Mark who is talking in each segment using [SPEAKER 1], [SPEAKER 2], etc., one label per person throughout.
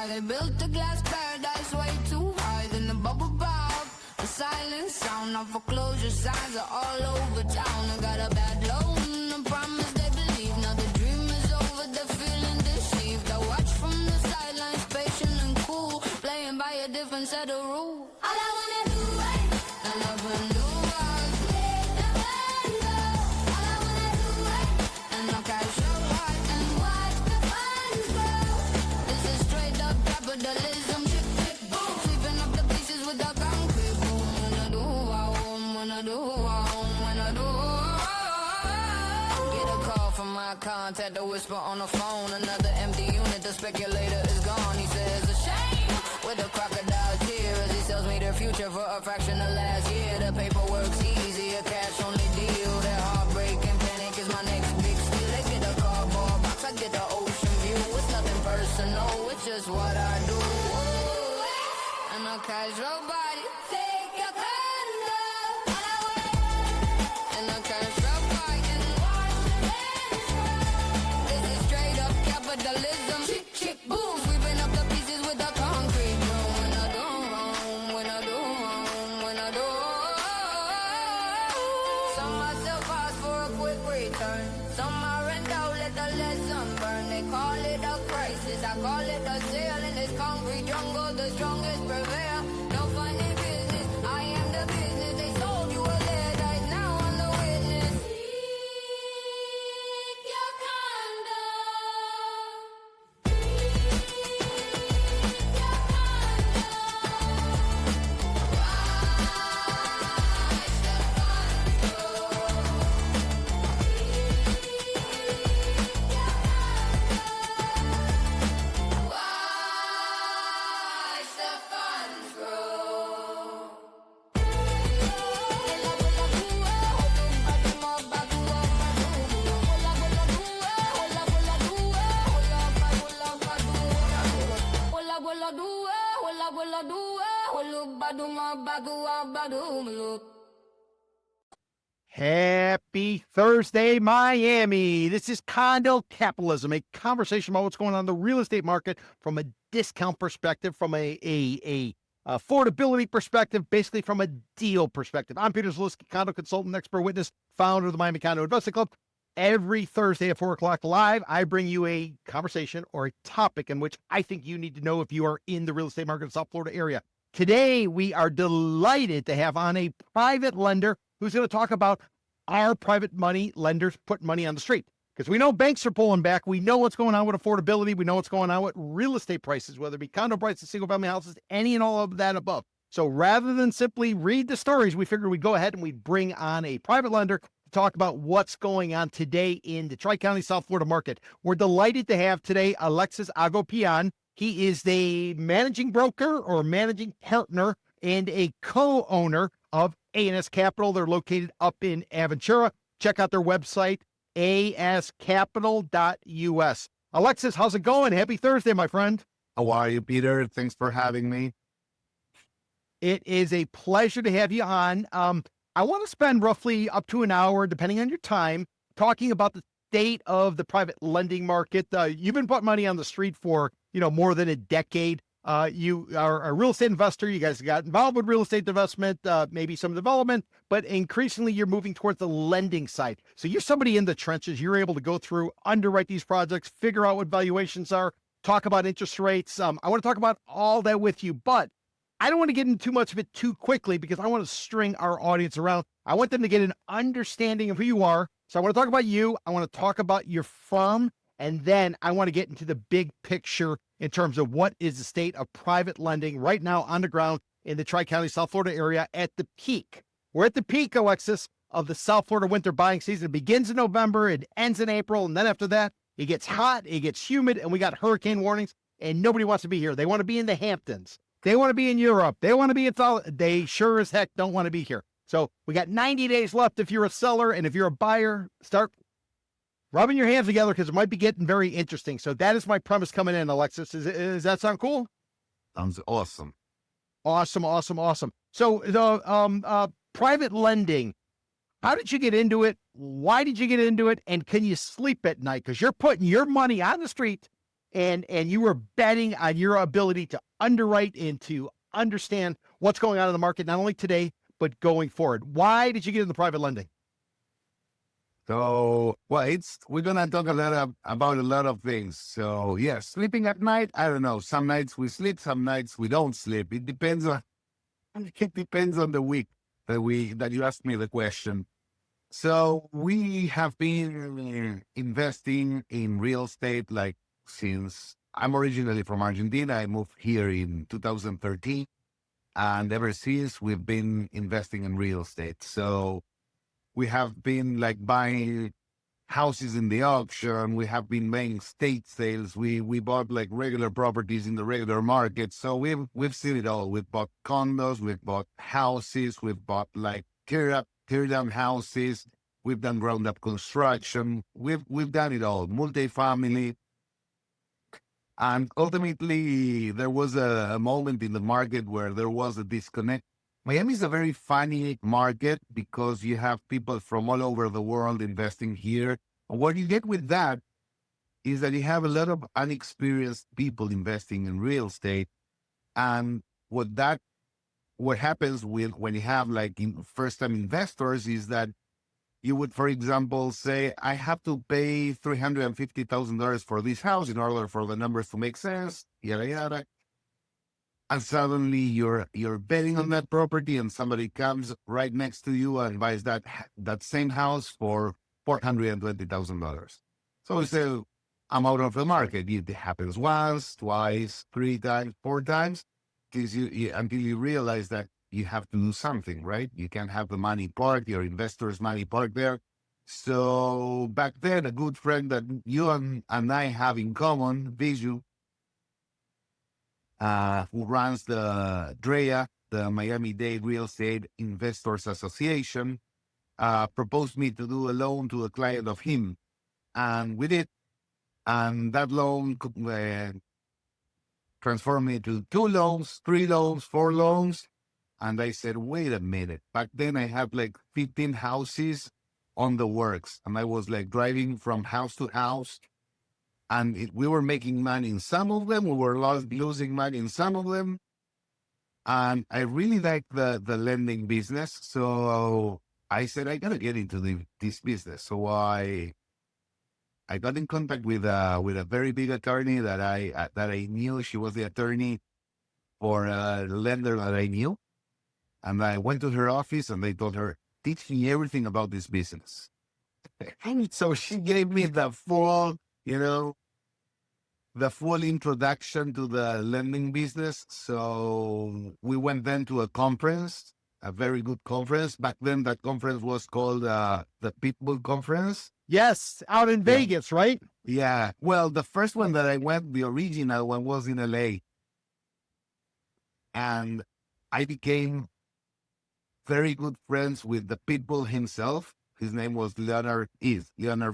[SPEAKER 1] They built a glass paradise way too high, then the bubble pop. The silent sound of foreclosure signs are all over town. I got a bad loan, a promise they believe. Now the dream is over, they're feeling deceived. I watch from the sidelines, patient and cool, playing by a different set of rules. All I wanna do is I love and do is take the window. All I wanna do is and I'll cash your heart and watch the funds grow. This is straight up capitalism, chick, chick, boom. Sweeping up the pieces with the concrete boom. When I do, get a call from my contact, a whisper on the phone. Another empty unit, the speculator is gone. He says a shame with a crocodile tear as he sells me their future for a fraction of last year. The paperwork's easy, a cash only deal. That heartbreak and panic is my next big steal. They get a cardboard box, I get the ocean view. It's nothing personal, it's just what I do. And I'll catch your body, take your condo. And I'll catch your body and watch the dance floor. This is straight up capitalism, chick, chick, boom. Sweeping up the pieces with the concrete boom. When I do wrong, when I do wrong, when I do wrong. Some myself ask for a quick return. Some I rent out, let the lesson burn. They call it a crisis, I call it a sale. In this concrete jungle, the strongest prevail. No funny business, I am the business. They sold you a lead, now I'm the witness. Seek your condo. Seek your condo. Watch the funds grow. Watch the funds grow.
[SPEAKER 2] Happy Thursday, Miami. This is Condo Capitalism, a conversation about what's going on in the real estate market from a discount perspective, from a affordability perspective, basically from a deal perspective. I'm Peter Zaleski, condo consultant, expert witness, founder of the Miami Condo Investing Club. Every Thursday at 4 o'clock live, I bring you a conversation or a topic in which I think you need to know if you are in the real estate market in the South Florida area. Today, we are delighted to have on a private lender who's going to talk about our private money lenders putting money on the street. Because we know banks are pulling back. We know what's going on with affordability. We know what's going on with real estate prices, whether it be condo prices, single family houses, any and all of that above. So rather than simply read the stories, we figured we'd go ahead and we'd bring on a private lender to talk about what's going on today in the Tri-County South Florida market. We're delighted to have today Alexis Agopian. He is the managing broker or managing partner and a co-owner of A&S Capital. They're located up in Aventura. Check out their website, ascapital.us. Alexis, how's it going? Happy Thursday, my friend.
[SPEAKER 3] How are you, Peter? Thanks for having me.
[SPEAKER 2] It is a pleasure to have you on. I want to spend roughly up to an hour, depending on your time, talking about the state of the private lending market. You've been putting money on the street for, more than a decade. You are a real estate investor. You guys got involved with real estate investment, maybe some development, but increasingly you're moving towards the lending side. So you're somebody in the trenches. You're able to go through, underwrite these projects, figure out what valuations are, talk about interest rates. I want to talk about all that with you, but I don't want to get into too much of it too quickly because I want to string our audience around. I want them to get an understanding of who you are. So I want to talk about you. I want to talk about your firm. And then I want to get into the big picture in terms of what is the state of private lending right now on the ground in the Tri-County South Florida area at the peak. We're at the peak, Alexis, of the South Florida winter buying season. It begins in November, it ends in April, and then after that, it gets hot, it gets humid, and we got hurricane warnings, and nobody wants to be here. They want to be in the Hamptons. They want to be in Europe. They want to be in They sure as heck don't want to be here. So we got 90 days left if you're a seller, and if you're a buyer, start rubbing your hands together because it might be getting very interesting. So that is my premise coming in, Alexis. Does that sound cool?
[SPEAKER 3] Sounds awesome.
[SPEAKER 2] Awesome. So the private lending, how did you get into it? Why did you get into it? And can you sleep at night? Because you're putting your money on the street and you were betting on your ability to underwrite and to understand what's going on in the market, not only today, but going forward. Why did you get into private lending?
[SPEAKER 3] So, well, we're gonna talk about a lot of things. So, yeah, sleeping at night. I don't know. Some nights we sleep, some nights we don't sleep. It depends on the week that you asked me the question. So, we have been investing in real estate like since I'm originally from Argentina. I moved here in 2013, and ever since we've been investing in real estate. So we have been like buying houses in the auction. We have been buying estate sales. We bought like regular properties in the regular market. So we've seen it all. We've bought condos. We've bought houses. We've bought like tear down houses. We've done ground up construction. We've done it all. Multifamily. And ultimately, there was a moment in the market where there was a disconnect. Miami is a very funny market because you have people from all over the world investing here. And what you get with that is that you have a lot of unexperienced people investing in real estate. And what happens when you have like first-time investors is that you would, for example, say, I have to pay $350,000 for this house in order for the numbers to make sense, yada, yada. And suddenly you're betting on that property and somebody comes right next to you and buys that same house for $420,000. So we say, I'm out of the market. It happens once, twice, 3 times, 4 times, until you realize that you have to do something, right? You can't have the money parked, your investors' money parked there. So back then, a good friend that you and I have in common, Viju, who runs the DREA, the Miami-Dade Real Estate Investors Association, proposed me to do a loan to a client of him. And we did. And that loan transformed me to 2 loans, 3 loans, 4 loans. And I said, wait a minute. Back then I had like 15 houses on the works. And I was like driving from house to house. And we were making money in some of them. We were losing money in some of them. And I really liked the lending business. So I said, I got to get into this business. So I got in contact with a very big attorney that I knew. She was the attorney for a lender that I knew. And I went to her office and they told her, teach me everything about this business. So she gave me the full introduction to the lending business. So we went then to a conference, a very good conference. Back then, that conference was called the Pitbull Conference.
[SPEAKER 2] Yes, out in Vegas, right?
[SPEAKER 3] Yeah. Well, the first one that I went, the original one, was in LA. And I became very good friends with the Pitbull himself. His name was Leonard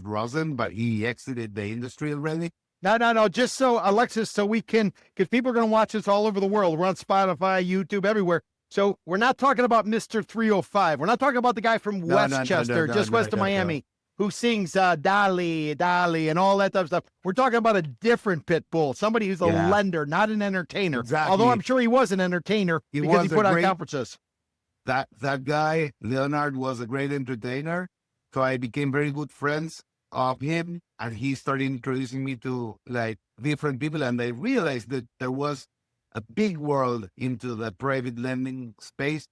[SPEAKER 3] Rosen, but he exited the industry already.
[SPEAKER 2] No. Just so, Alexis, so we can, because people are going to watch this all over the world. We're on Spotify, YouTube, everywhere. So we're not talking about Mr. 305. We're not talking about the guy from Westchester, just west of Miami, who sings Dali, and all that type of stuff. We're talking about a different Pitbull, somebody who's a lender, not an entertainer.
[SPEAKER 3] Exactly.
[SPEAKER 2] Although I'm sure he was an entertainer because he put on conferences.
[SPEAKER 3] That guy, Leonard, was a great entertainer. So I became very good friends of him, and he started introducing me to like different people. And I realized that there was a big world into the private lending space,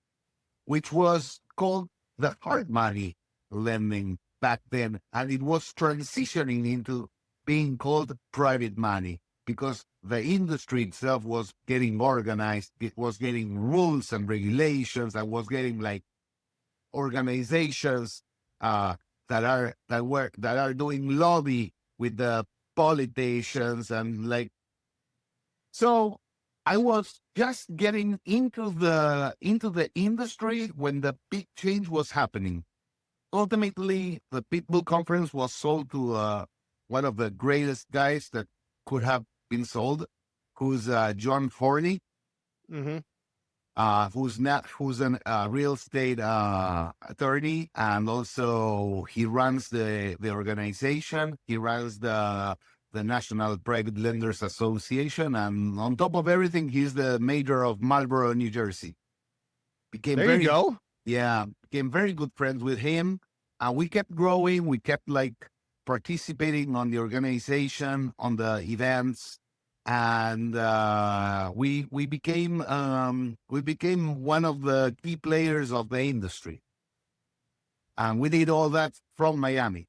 [SPEAKER 3] which was called the hard money lending back then. And it was transitioning into being called private money because the industry itself was getting organized. It was getting rules and regulations, and was getting like organizations that are doing lobby with the politicians and like. So I was just getting into the industry when the big change was happening. Ultimately, the Pitbull conference was sold to one of the greatest guys that could have been sold, who's John Forney,
[SPEAKER 2] Mm-hmm.
[SPEAKER 3] who's an real estate attorney, and also he runs the organization. He runs the National Private Lenders Association, and on top of everything, he's the mayor of Marlboro, New Jersey. Became
[SPEAKER 2] There you go.
[SPEAKER 3] became very good friends with him, and we kept growing. We kept like participating on the organization, on the events, and we became one of the key players of the industry, and we did all that from Miami.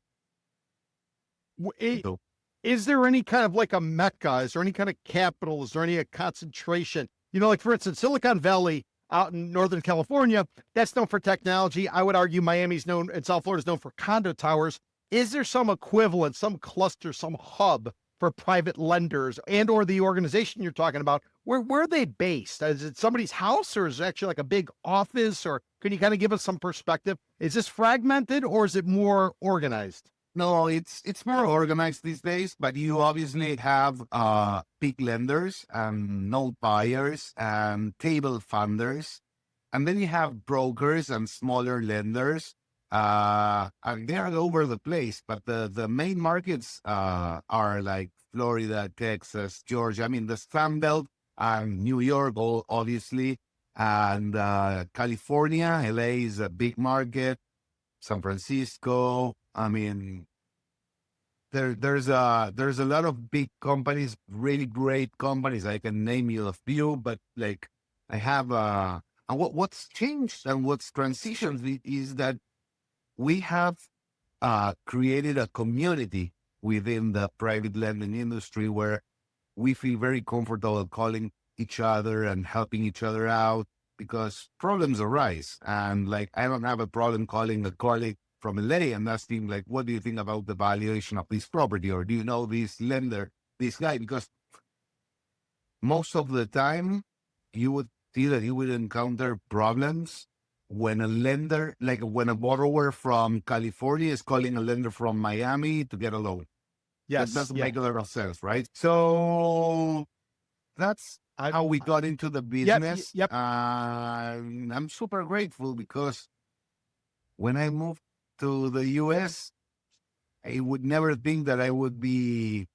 [SPEAKER 2] W-
[SPEAKER 3] So,
[SPEAKER 2] Is there any kind of like a mecca? Is there any kind of capital? Is there any concentration? Like for instance, Silicon Valley out in Northern California, that's known for technology. I would argue Miami's known and South Florida's known for condo towers. Is there some equivalent, some cluster, some hub for private lenders and or the organization you're talking about? Where are they based? Is it somebody's house or is it actually like a big office? Or can you kind of give us some perspective? Is this fragmented or is it more organized?
[SPEAKER 3] no, it's more organized these days, but you obviously have big lenders and note buyers and table funders, and then you have brokers and smaller lenders, and they're all over the place. But the main markets are like Florida, Texas, Georgia. I mean, the Sun Belt and New York, obviously, and California. LA is a big market. San Francisco. I mean, there's a lot of big companies, really great companies. I can name you a few, but like I have and what's changed and what's transitioned is that we have created a community within the private lending industry where we feel very comfortable calling each other and helping each other out because problems arise. And like, I don't have a problem calling a colleague from LA and asking like, what do you think about the valuation of this property? Or do you know this lender, this guy? Because most of the time you would see that you would encounter problems when a lender, like when a borrower from California is calling a lender from Miami to get a loan.
[SPEAKER 2] Yes.
[SPEAKER 3] That doesn't make a lot of sense, right? So that's how we got into the business.
[SPEAKER 2] Yep.
[SPEAKER 3] I'm super grateful because when I moved to the US, I would never think that I obviously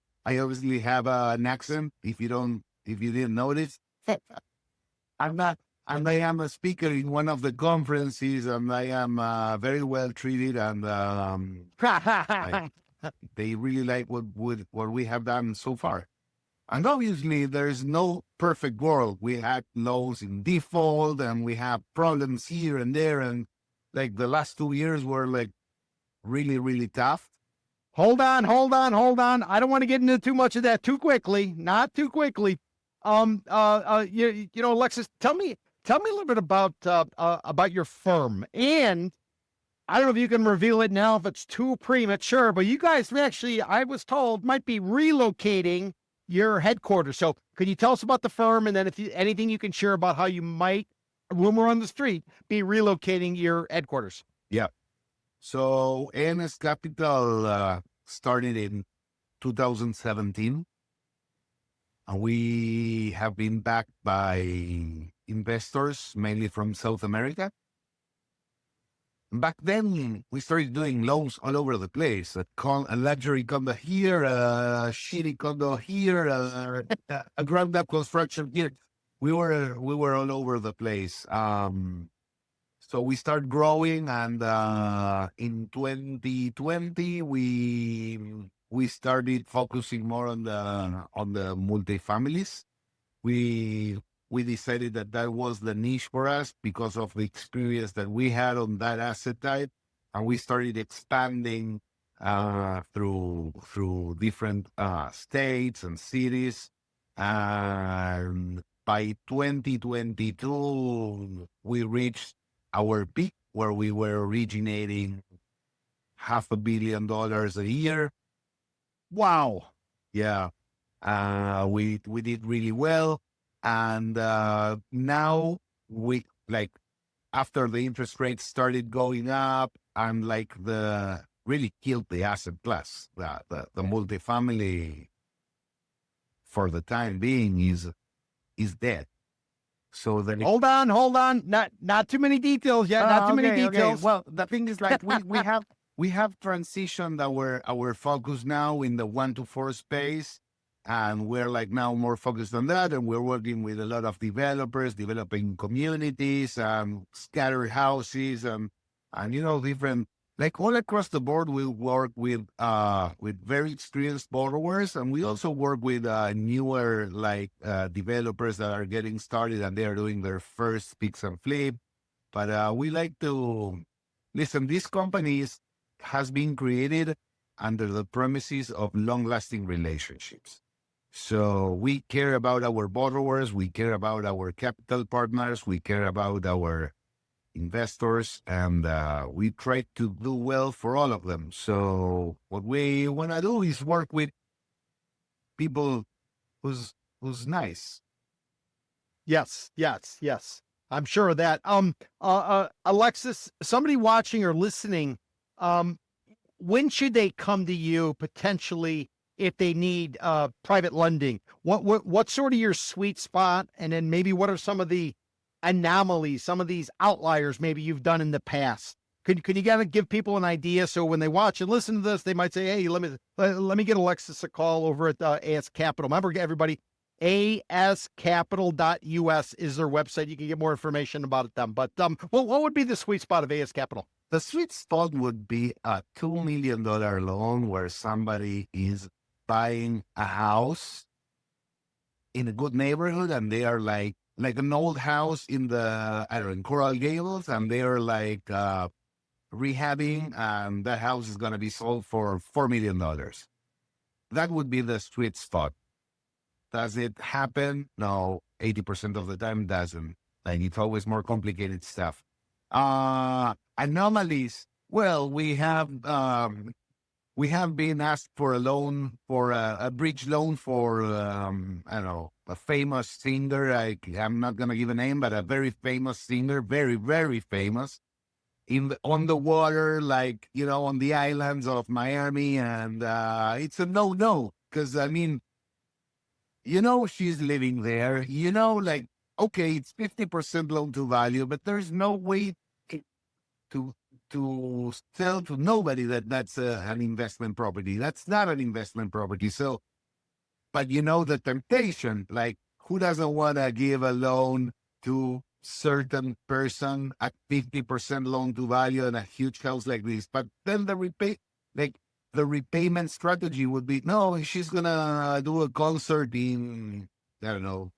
[SPEAKER 3] have an accent if you didn't notice. I'm not, and I am a speaker in one of the conferences and I am very well treated and they really like what we have done so far. And obviously, there's no perfect world. We had loans in default, and we have problems here and there. And like the last 2 years were like really, really tough.
[SPEAKER 2] Hold on. I don't want to get into too much of that too quickly. Not too quickly. Alexis, tell me a little bit about your firm. And I don't know if you can reveal it now if it's too premature, but you guys actually, I was told, might be relocating your headquarters. So could you tell us about the firm? And then if anything you can share about how you might, rumor on the street, be relocating your headquarters.
[SPEAKER 3] Yeah. So ANS Capital started in 2017. And we have been backed by investors, mainly from South America. Back then, we started doing loans all over the place. A luxury condo here, a shitty condo here, a ground-up construction here. We were all over the place. So we started growing, and in 2020, we started focusing more on the multifamilies. We decided that was the niche for us because of the experience that we had on that asset type, and we started expanding through different states and cities. And by 2022, we reached our peak where we were originating $500 million a year.
[SPEAKER 2] Wow.
[SPEAKER 3] Yeah. We did really well. And now we like after the interest rates started going up and like the really killed the asset class, the multifamily for the time being is dead. So then
[SPEAKER 2] hold on. Not too many details yet. Not too many details.
[SPEAKER 3] Well, the thing is like we have transitioned our focus now in the 1 to 4 space. And we're like now more focused on that. And we're working with a lot of developers, developing communities, scattered houses, and different, like all across the board. We work with very experienced borrowers, and we also work with newer developers that are getting started and they are doing their first fix and flip. But we like to listen. This company has been created under the premises of long-lasting relationships. So we care about our borrowers, we care about our capital partners, we care about our investors, and we try to do well for all of them. So what we want to do is work with people who's nice.
[SPEAKER 2] Yes. I'm sure of that. Alexis, somebody watching or listening, when should they come to you potentially if they need private lending? What's sort of your sweet spot? And then maybe what are some of the anomalies, some of these outliers maybe you've done in the past? Could you give people an idea so when they watch and listen to this, they might say, hey, let me get Alexis a call over at AS Capital. Remember, everybody, ascapital.us is their website. You can get more information about them. But what would be the sweet spot of AS Capital?
[SPEAKER 3] The sweet spot would be a $2 million loan where somebody is buying a house in a good neighborhood, and they are like an old house in Coral Gables, and they are rehabbing, and that house is going to be sold for $4 million. That would be the sweet spot. Does it happen? No, 80% of the time doesn't. Like, it's always more complicated stuff. Anomalies. Well, we have been asked for a loan, for a bridge loan for, I don't know, a famous singer. I'm not going to give a name, but a very famous singer, very, very famous, on the water, on the islands of Miami. And it's a no, because, she's living there, okay, it's 50% loan to value, but there's no way to tell to nobody that that's an investment property. That's not an investment property. So, but the temptation, who doesn't want to give a loan to certain person at 50% loan to value and a huge house like this? But then the repayment strategy would be, no, she's going to do a concert in, I don't know,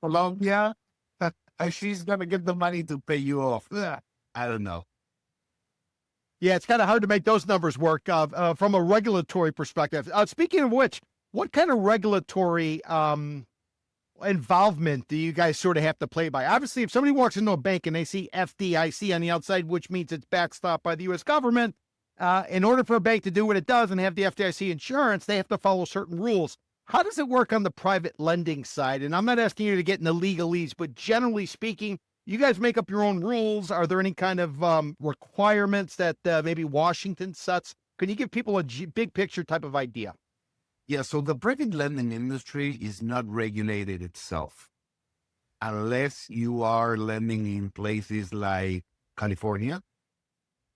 [SPEAKER 3] Colombia, and she's going to get the money to pay you off. I don't know.
[SPEAKER 2] Yeah, it's kind of hard to make those numbers work from a regulatory perspective. Speaking of which, what kind of regulatory involvement do you guys sort of have to play by? Obviously, if somebody walks into a bank and they see FDIC on the outside, which means it's backstopped by the U.S. government, in order for a bank to do what it does and have the FDIC insurance, they have to follow certain rules. How does it work on the private lending side? And I'm not asking you to get into legalese, but generally speaking, you guys make up your own rules. Are there any kind of requirements that maybe Washington sets? Can you give people a big picture type of idea?
[SPEAKER 3] Yeah, so the private lending industry is not regulated itself. Unless you are lending in places like California,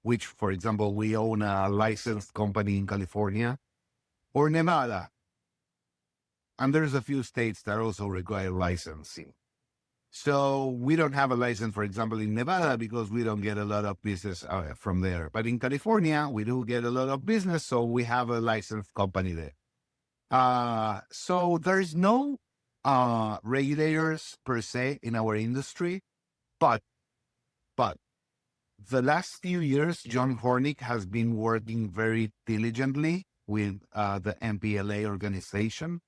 [SPEAKER 3] which, for example, we own a licensed company in California, or Nevada. And there's a few states that also require licensing. So we don't have a license, for example, in Nevada, because we don't get a lot of business from there. But in California, we do get a lot of business, so we have a licensed company there. So there's no regulators per se in our industry, but the last few years, John Hornick has been working very diligently with the MPLA organization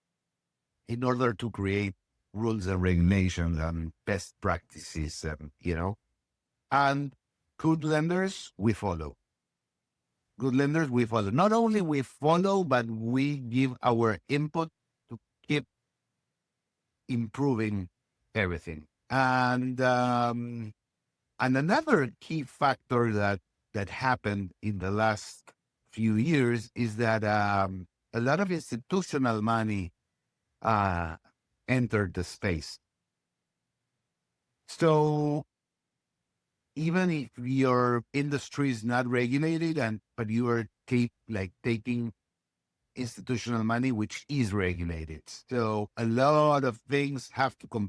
[SPEAKER 3] in order to create rules and regulations and best practices, and good lenders, we follow. Good lenders, we follow. Not only we follow, but we give our input to keep improving everything. And another key factor that happened in the last few years is that a lot of institutional money entered the space. So even if your industry is not regulated, but you are taking institutional money, which is regulated, so a lot of things have to comply.